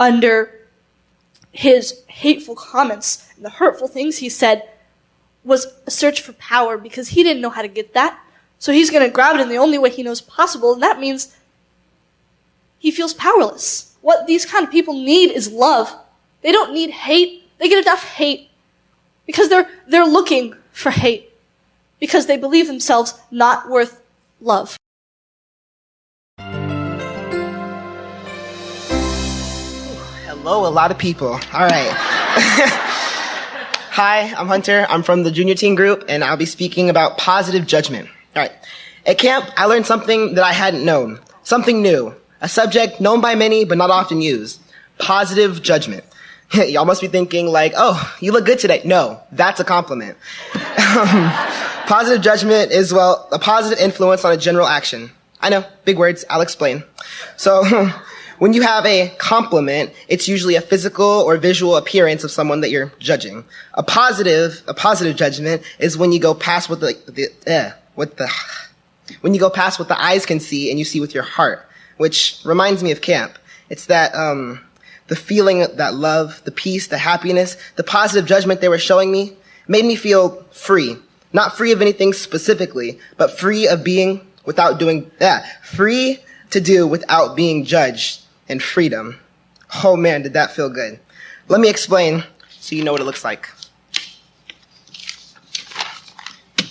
under his hateful comments and the hurtful things he said was a search for power, because he didn't know how to get that. So he's going to grab it in the only way he knows possible, and that means he feels powerless. What these kind of people need is love. They don't need hate. They get enough hate because they're looking for hate, because they believe themselves not worth love. Hello, a lot of people. All right. Hi, I'm Hunter. I'm from the junior teen group, and I'll be speaking about positive judgment. All right. At camp, I learned something that I hadn't known. Something new. A subject known by many, but not often used. Positive judgment. Y'all must be thinking like, oh, you look good today. No, that's a compliment. Positive judgment is, well, a positive influence on a general action. I know, big words, I'll explain. So, when you have a compliment, it's usually a physical or visual appearance of someone that you're judging. A positive judgment is when you go past what when you go past what the eyes can see and you see with your heart, which reminds me of camp. It's that, the feeling, that love, the peace, the happiness, the positive judgment they were showing me made me feel free. Not free of anything specifically, but free of being without doing that. Free to do without being judged, and freedom. Oh man, did that feel good. Let me explain so you know what it looks like.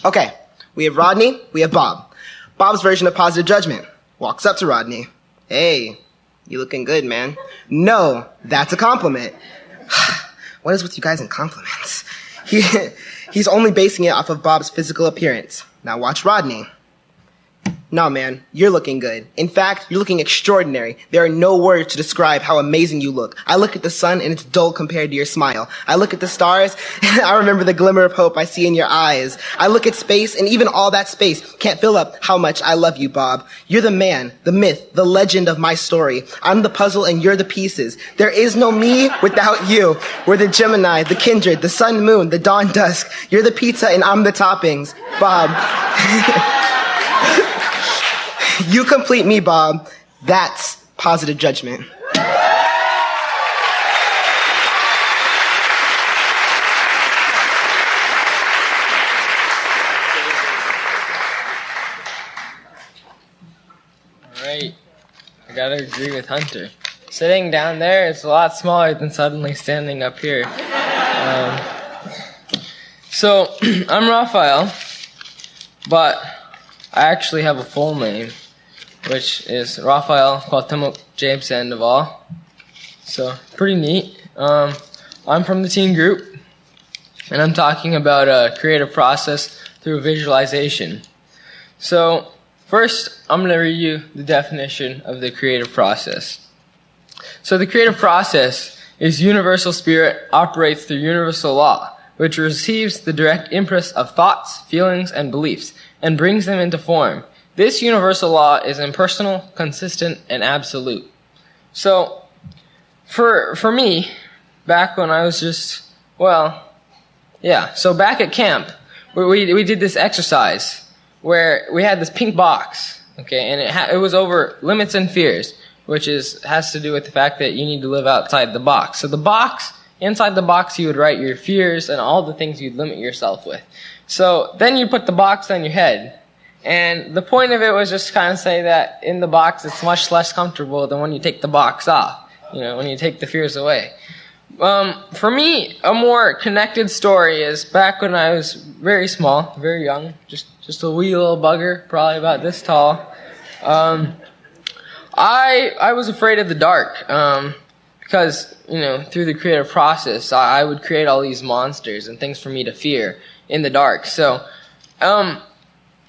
Okay, we have Rodney, we have Bob. Bob's version of positive judgment. Walks up to Rodney. Hey, you looking good, man. No, that's a compliment. What is with you guys and compliments? He's only basing it off of Bob's physical appearance. Now watch Rodney. No, man, you're looking good. In fact, you're looking extraordinary. There are no words to describe how amazing you look. I look at the sun and it's dull compared to your smile. I look at the stars and I remember the glimmer of hope I see in your eyes. I look at space and even all that space can't fill up how much I love you, Bob. You're the man, the myth, the legend of my story. I'm the puzzle and you're the pieces. There is no me without you. We're the Gemini, the kindred, the sun, moon, the dawn, dusk. You're the pizza and I'm the toppings. Bob. You complete me, Bob. That's positive judgment. All right. I gotta agree with Hunter. Sitting down there is a lot smaller than suddenly standing up here. So, I'm Raphael, but I actually have a full name, which is Raphael Cuauhtemoc James Sandoval. So, pretty neat. I'm from the teen group, and I'm talking about a creative process through visualization. So, first, I'm going to read you the definition of the creative process. So, the creative process is universal spirit operates through universal law, which receives the direct impress of thoughts, feelings, and beliefs, and brings them into form. This universal law is impersonal, consistent, and absolute. So, for me, back when I was just, so back at camp, we did this exercise where we had this pink box, okay, and it was over limits and fears, which has to do with the fact that you need to live outside the box. So inside the box you would write your fears and all the things you'd limit yourself with. So then you put the box on your head. And the point of it was just to kind of say that in the box it's much less comfortable than when you take the box off, when you take the fears away. For me, a more connected story is back when I was very small, very young, just a wee little bugger, probably about this tall. I was afraid of the dark, because, through the creative process, I would create all these monsters and things for me to fear in the dark. So,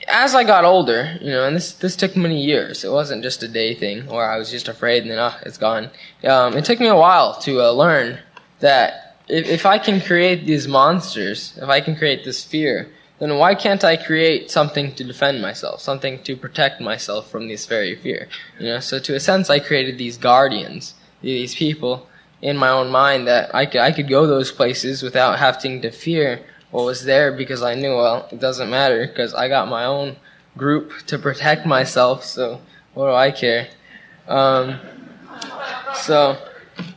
as I got older, and this took many years. It wasn't just a day thing where I was just afraid and then, it's gone. It took me a while to learn that if I can create these monsters, if I can create this fear, then why can't I create something to defend myself, something to protect myself from this very fear? So to a sense, I created these guardians, these people in my own mind that I could go those places without having to fear what was there, because I knew, it doesn't matter because I got my own group to protect myself, so what do I care? So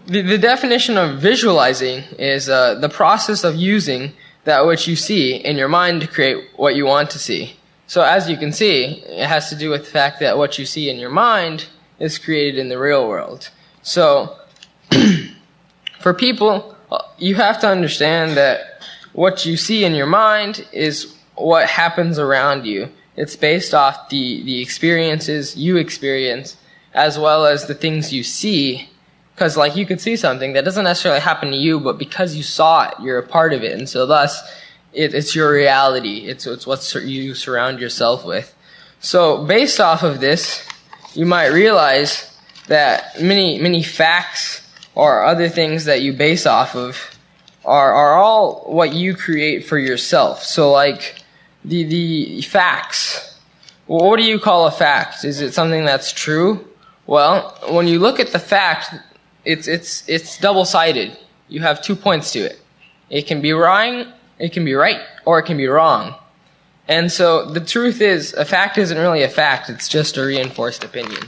the definition of visualizing is the process of using that which you see in your mind to create what you want to see. So as you can see, it has to do with the fact that what you see in your mind is created in the real world. So for people, you have to understand that what you see in your mind is what happens around you. It's based off the experiences you experience as well as the things you see. Because, like, you could see something that doesn't necessarily happen to you, but because you saw it, you're a part of it. And so thus, it's your reality. It's what you surround yourself with. So based off of this, you might realize that many facts or other things that you base off of are all what you create for yourself. So, like, the facts. Well, what do you call a fact? Is it something that's true? Well, when you look at the fact, it's double-sided. You have 2 points to it. It can be wrong, it can be right, or it can be wrong. And so the truth is, a fact isn't really a fact, it's just a reinforced opinion.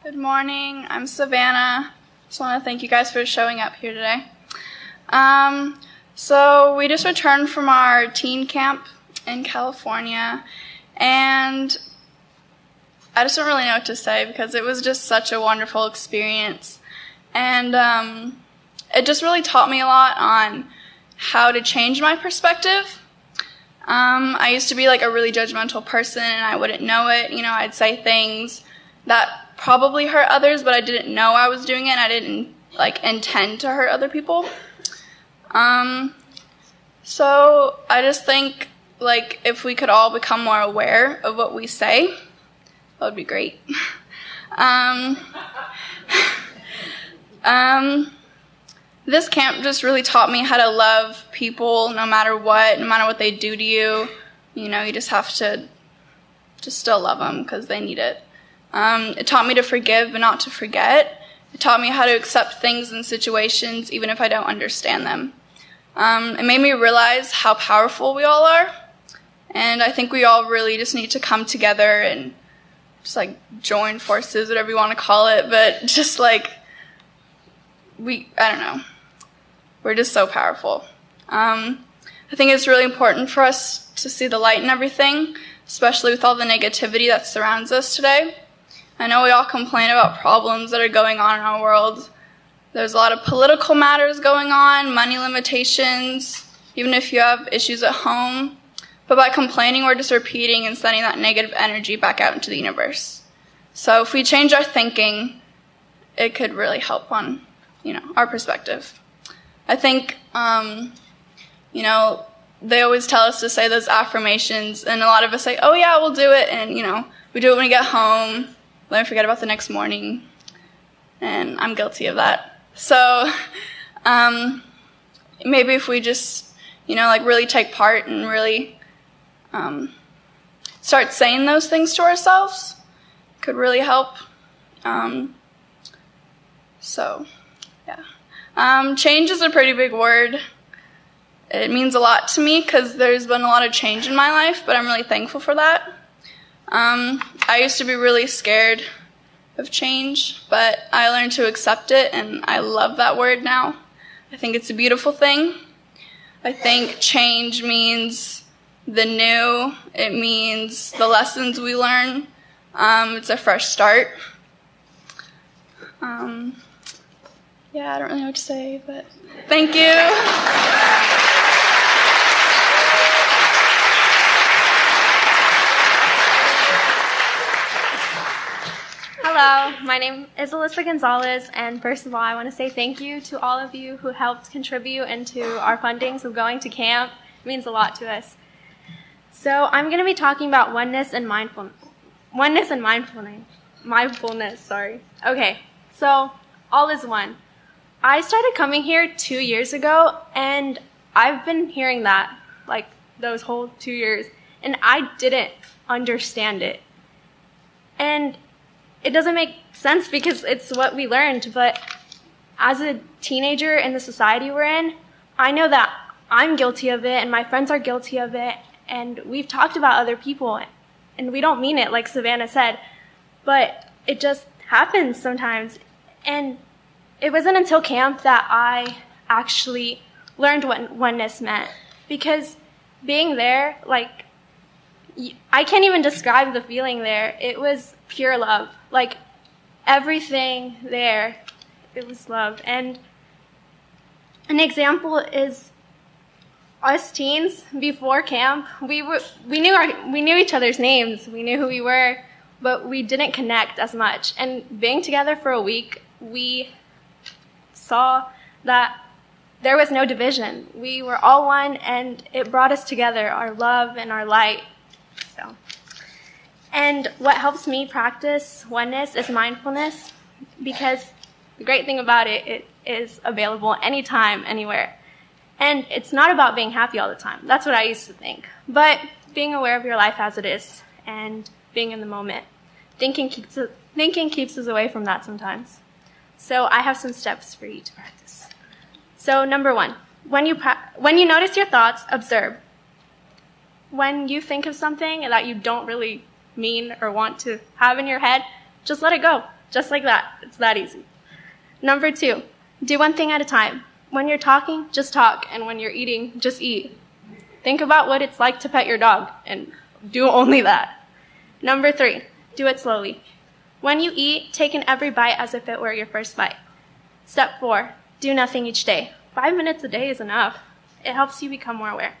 Good morning, I'm Savannah. Just want to thank you guys for showing up here today. So we just returned from our teen camp in California, and I just don't really know what to say because it was just such a wonderful experience. And it just really taught me a lot on how to change my perspective. I used to be like a really judgmental person and I wouldn't know it. You know, I'd say things that probably hurt others, but I didn't know I was doing it and I didn't like intend to hurt other people. So I just think, like, if we could all become more aware of what we say, that would be great. This camp just really taught me how to love people no matter what they do to you. You know, you just have to just still love them because they need it. It taught me to forgive but not to forget. It taught me how to accept things and situations even if I don't understand them. It made me realize how powerful we all are, and I think we all really just need to come together and just like join forces, whatever you want to call it, but just like I don't know, we're just so powerful. I think it's really important for us to see the light in everything, especially with all the negativity that surrounds us today. I know we all complain about problems that are going on in our world. There's a lot of political matters going on, money limitations, even if you have issues at home. But by complaining, we're just repeating and sending that negative energy back out into the universe. So if we change our thinking, it could really help on, our perspective. I think, they always tell us to say those affirmations, and a lot of us say, oh yeah, we'll do it, and, we do it when we get home, then we forget about the next morning, and I'm guilty of that. So maybe if we just, really take part and really start saying those things to ourselves, could really help. Change is a pretty big word. It means a lot to me because there's been a lot of change in my life, but I'm really thankful for that. I used to be really scared of change, but I learned to accept it, and I love that word now. I think it's a beautiful thing. I think change means the new. It means the lessons we learn. It's a fresh start. I don't really know what to say, but thank you. Hello, my name is Elisa Gonzalez, and first of all, I want to say thank you to all of you who helped contribute into our fundings of going to camp. It means a lot to us. So I'm going to be talking about oneness and mindfulness. Okay, so all is one. I started coming here 2 years ago, and I've been hearing that, like, those whole 2 years, and I didn't understand it. And it doesn't make sense because it's what we learned, but as a teenager in the society we're in, I know that I'm guilty of it, and my friends are guilty of it, and we've talked about other people, and we don't mean it, like Savannah said, but it just happens sometimes. And it wasn't until camp that I actually learned what oneness meant, because being there, like, I can't even describe the feeling there. It was pure love. Like, everything there, it was love. And an example is us teens before camp. We knew each other's names. We knew who we were, but we didn't connect as much. And being together for a week, we saw that there was no division. We were all one, and it brought us together, our love and our light. So, and what helps me practice oneness is mindfulness, because the great thing about it, it is available anytime, anywhere. And it's not about being happy all the time. That's what I used to think. But being aware of your life as it is and being in the moment. Thinking keeps us away from that sometimes. So I have some steps for you to practice. So number 1, when you notice your thoughts, observe. When you think of something that you don't really mean or want to have in your head, just let it go. Just like that. It's that easy. Number 2, do one thing at a time. When you're talking, just talk. And when you're eating, just eat. Think about what it's like to pet your dog and do only that. Number 3, do it slowly. When you eat, take in every bite as if it were your first bite. Step 4, do nothing each day. 5 minutes a day is enough. It helps you become more aware.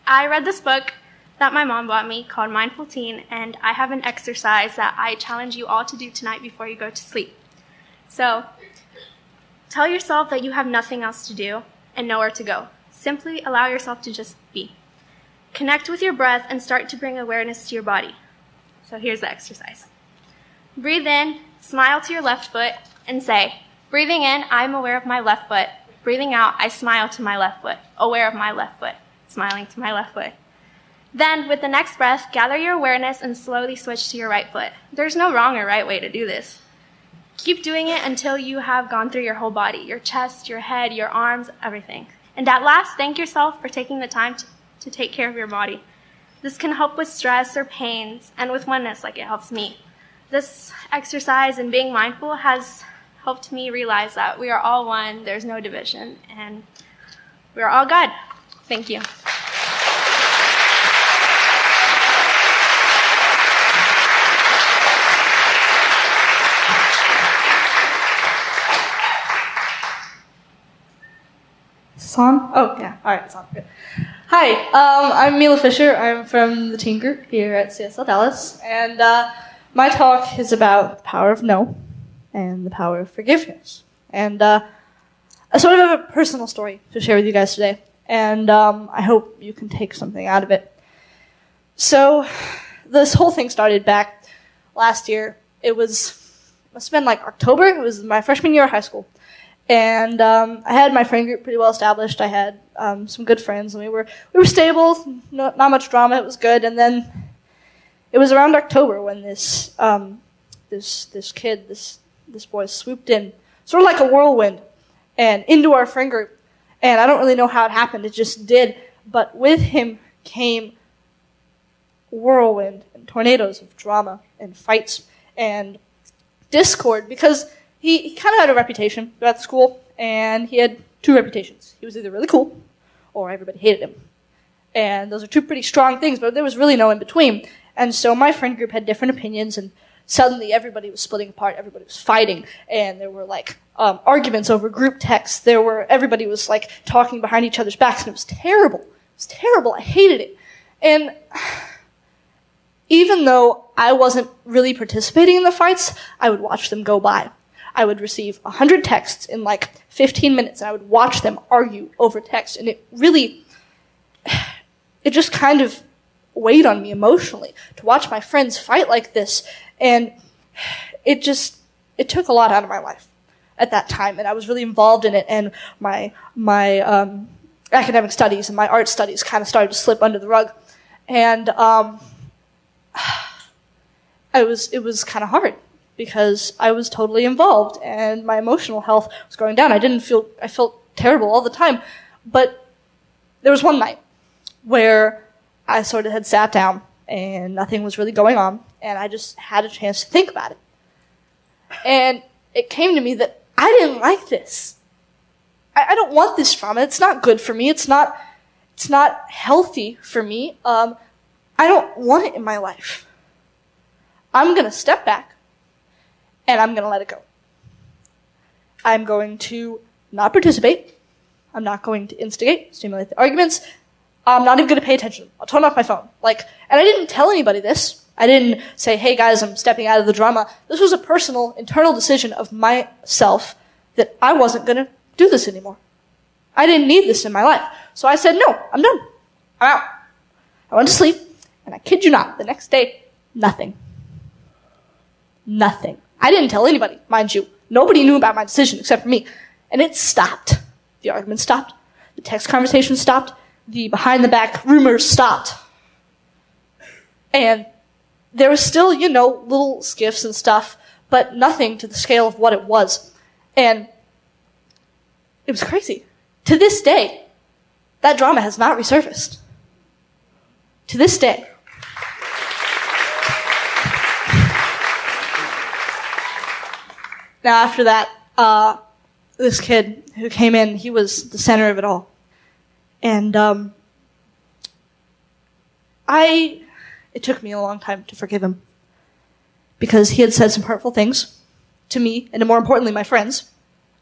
I read this book that my mom bought me called Mindful Teen, and I have an exercise that I challenge you all to do tonight before you go to sleep. So, tell yourself that you have nothing else to do and nowhere to go. Simply allow yourself to just be. Connect with your breath and start to bring awareness to your body. So here's the exercise. Breathe in, smile to your left foot, and say, breathing in, I'm aware of my left foot. Breathing out, I smile to my left foot, aware of my left foot, smiling to my left foot. Then, with the next breath, gather your awareness and slowly switch to your right foot. There's no wrong or right way to do this. Keep doing it until you have gone through your whole body, your chest, your head, your arms, everything. And at last, thank yourself for taking the time to take care of your body. This can help with stress or pains, and with oneness like it helps me. This exercise and being mindful has helped me realize that we are all one, there's no division, and we are all God. Thank you. On? Oh, yeah. All right, it's on. Good. Hi, I'm Mila Fisher. I'm from the teen group here at CSLDallas, and my talk is about the power of no and the power of forgiveness. And I sort of have a personal story to share with you guys today, and I hope you can take something out of it. So, this whole thing started back last year. It must have been like October. It was my freshman year of high school. And I had my friend group pretty well established. I had some good friends, and we were stable, not much drama. It was good. And then it was around October when this boy swooped in, sort of like a whirlwind, and into our friend group. And I don't really know how it happened. It just did. But with him came whirlwind and tornadoes of drama and fights and discord, because he kind of had a reputation throughout the school, and he had 2 reputations. He was either really cool, or everybody hated him. And those are 2 pretty strong things, but there was really no in between. And so my friend group had different opinions, and suddenly everybody was splitting apart, everybody was fighting, and there were like arguments over group texts. Everybody was like talking behind each other's backs, and it was terrible. It was terrible. I hated it. And even though I wasn't really participating in the fights, I would watch them go by. I would receive 100 texts in like 15 minutes, and I would watch them argue over text, and it just kind of weighed on me emotionally to watch my friends fight like this, and it took a lot out of my life at that time, and I was really involved in it, and my academic studies and my art studies kind of started to slip under the rug, and it was kind of hard, because I was totally involved, and my emotional health was going down. I felt terrible all the time. But there was one night where I sort of had sat down and nothing was really going on, and I just had a chance to think about it. And it came to me that I didn't like this. I don't want this drama. It's not good for me. It's not healthy for me. I don't want it in my life. I'm going to step back, and I'm going to let it go. I'm going to not participate. I'm not going to instigate, stimulate the arguments. I'm not even going to pay attention. I'll turn off my phone. And I didn't tell anybody this. I didn't say, hey guys, I'm stepping out of the drama. This was a personal, internal decision of myself that I wasn't going to do this anymore. I didn't need this in my life. So I said, no, I'm done. I'm out. I went to sleep, and I kid you not, the next day, nothing. Nothing. I didn't tell anybody, mind you. Nobody knew about my decision except for me. And it stopped. The argument stopped. The text conversation stopped. The behind-the-back rumors stopped. And there was still, little skiffs and stuff, but nothing to the scale of what it was. And it was crazy. To this day, that drama has not resurfaced. To this day. Now, after that, this kid who came in, he was the center of it all. And it took me a long time to forgive him. Because he had said some hurtful things to me, and more importantly, my friends.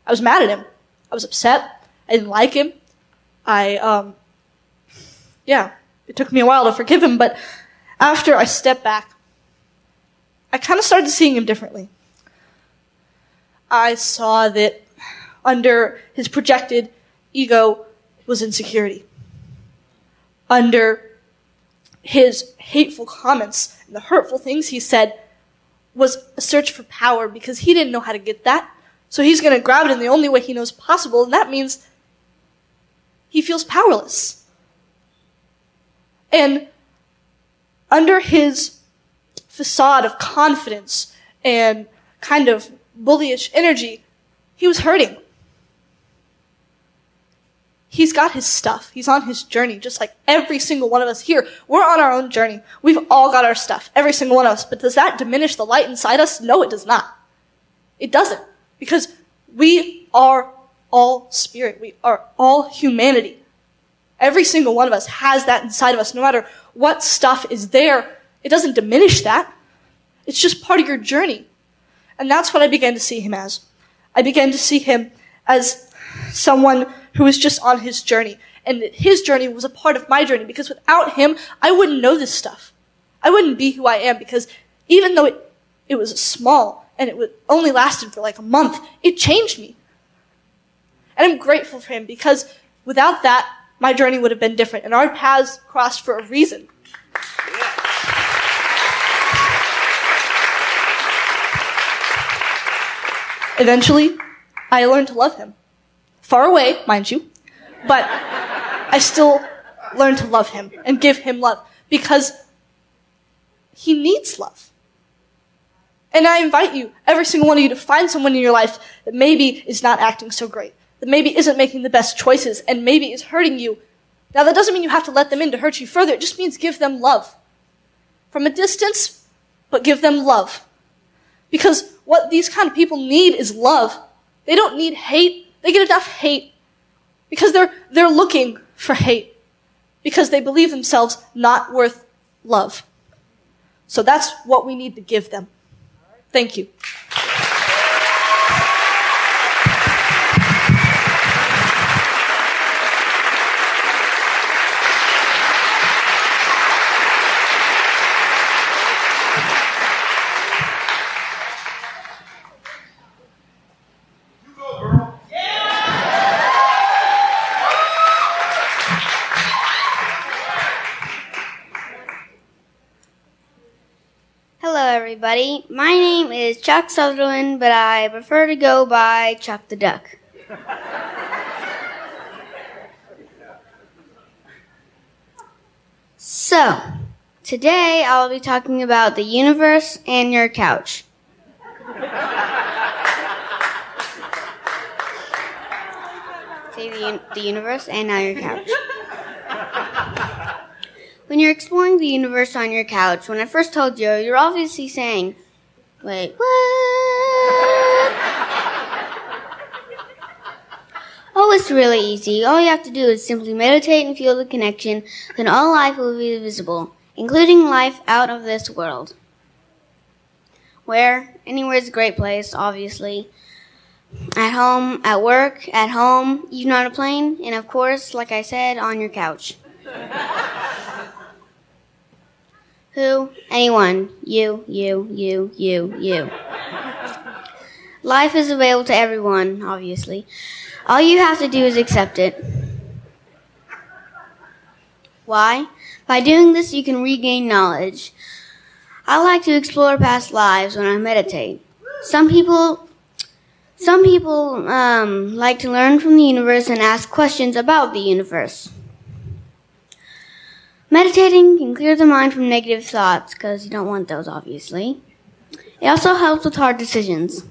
I was mad at him. I was upset. I didn't like him. It took me a while to forgive him, but after I stepped back, I kind of started seeing him differently. I saw that under his projected ego was insecurity. Under his hateful comments and the hurtful things he said was a search for power because he didn't know how to get that. So he's going to grab it in the only way he knows possible, and that means he feels powerless. And under his facade of confidence and kind of bullyish energy, he was hurting. He's got his stuff. He's on his journey, just like every single one of us here. We're on our own journey. We've all got our stuff, every single one of us. But does that diminish the light inside us? No, it does not. It doesn't. Because we are all spirit. We are all humanity. Every single one of us has that inside of us. No matter what stuff is there, it doesn't diminish that. It's just part of your journey. And that's what I began to see him as. I began to see him as someone who was just on his journey. And his journey was a part of my journey, because without him, I wouldn't know this stuff. I wouldn't be who I am, because even though it was small and it only lasted for like a month, it changed me. And I'm grateful for him, because without that, my journey would have been different, and our paths crossed for a reason. Eventually, I learned to love him. Far away, mind you, but I still learned to love him and give him love, because he needs love. And I invite you, every single one of you, to find someone in your life that maybe is not acting so great, that maybe isn't making the best choices, and maybe is hurting you. Now, that doesn't mean you have to let them in to hurt you further. It just means give them love. From a distance, but give them love. Because what these kind of people need is love. They don't need hate. They get enough hate because they're looking for hate, because they believe themselves not worth love. So that's what we need to give them. Thank you. Hello everybody, my name is Chuck Sutherland, but I prefer to go by Chuck the Duck. So, today I'll be talking about the universe and your couch. See, the universe and now your couch. When you're exploring the universe on your couch, when I first told you, you're obviously saying, wait, what? Oh, it's really easy. All you have to do is simply meditate and feel the connection, then all life will be visible, including life out of this world. Where? Anywhere is a great place, obviously. At home, at work, at home, even on a plane, and of course, like I said, on your couch. Who? Anyone. You. Life is available to everyone, obviously. All you have to do is accept it. Why? By doing this, you can regain knowledge. I like to explore past lives when I meditate. Some people like to learn from the universe and ask questions about the universe. Meditating can clear the mind from negative thoughts, because you don't want those, obviously. It also helps with hard decisions.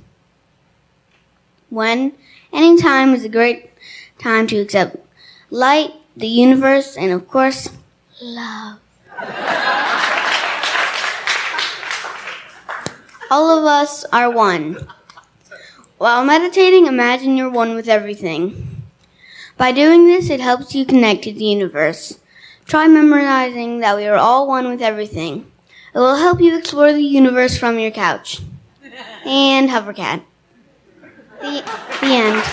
Any time is a great time to accept light, the universe, and of course, love. All of us are one. While meditating, imagine you're one with everything. By doing this, it helps you connect to the universe. Try memorizing that we are all one with everything. It will help you explore the universe from your couch. And Hovercat. The end.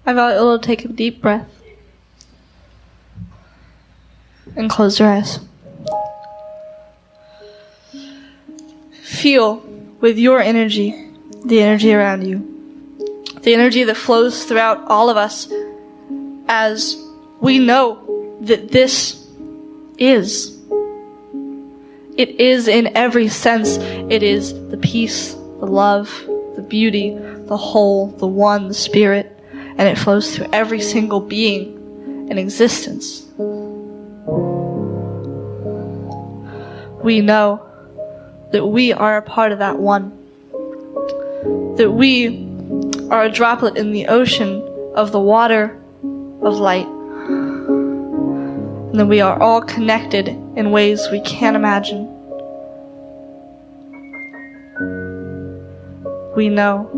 I invite you all to take a deep breath and close your eyes. Feel with your energy, the energy around you, the energy that flows throughout all of us as we know that this is. It is in every sense. It is the peace, the love, the beauty, the whole, the one, the spirit. And it flows through every single being in existence. We know that we are a part of that one. That we are a droplet in the ocean of the water of light. And that we are all connected in ways we can't imagine. We know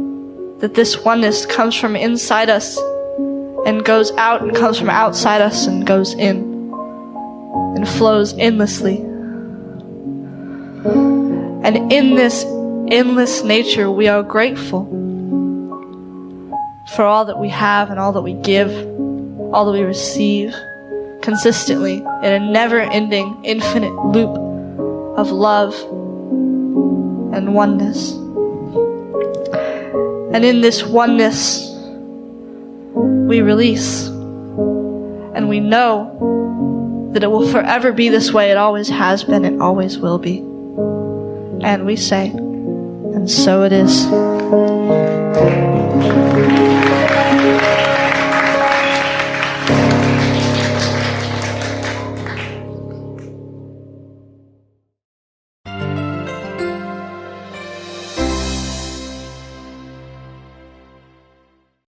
that this oneness comes from inside us and goes out and comes from outside us and goes in and flows endlessly. And in this endless nature, we are grateful for all that we have and all that we give, all that we receive consistently in a never-ending, infinite loop of love and oneness. And in this oneness, we release. And we know that it will forever be this way. It always has been. It always will be. And we say, and so it is.